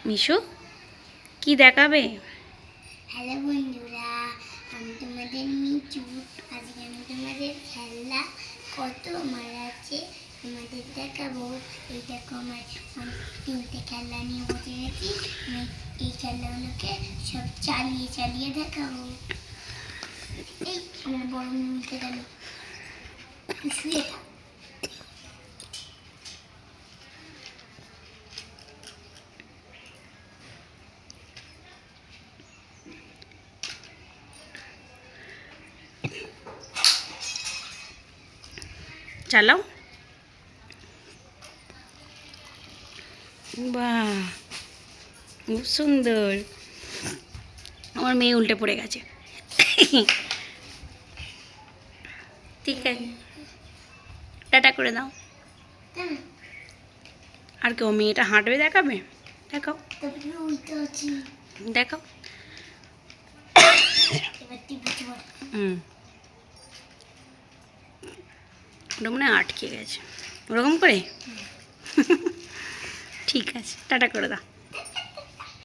মিশু কি দেখাবে? হ্যালো বন্ধুরা, আমি তোমাদের মিচু। আজকে আমি তোমাদের খেলনা কত আমার আছে তোমাদের দেখাবো। এই দেখো আমার তিনটে খেলনা নিয়ে বসে গেছি। আমি এই খেলনাগুলোকে সব চালিয়ে চালিয়ে দেখাবো। এই আমার বড় মিলতে গেল, শুয়ে থাক। চালাও। বাহ, খুব সুন্দর। আমার মেয়ে উল্টে পড়ে গেছে। ঠিক আছে, টাটা করে দাও। আর কেউ মেয়েটা হাঁটবে দেখাবে? দেখাও দেখাও। ওটা মনে হয় আটকে গেছে ওরকম করে। ঠিক আছে, টাটা করে দাও।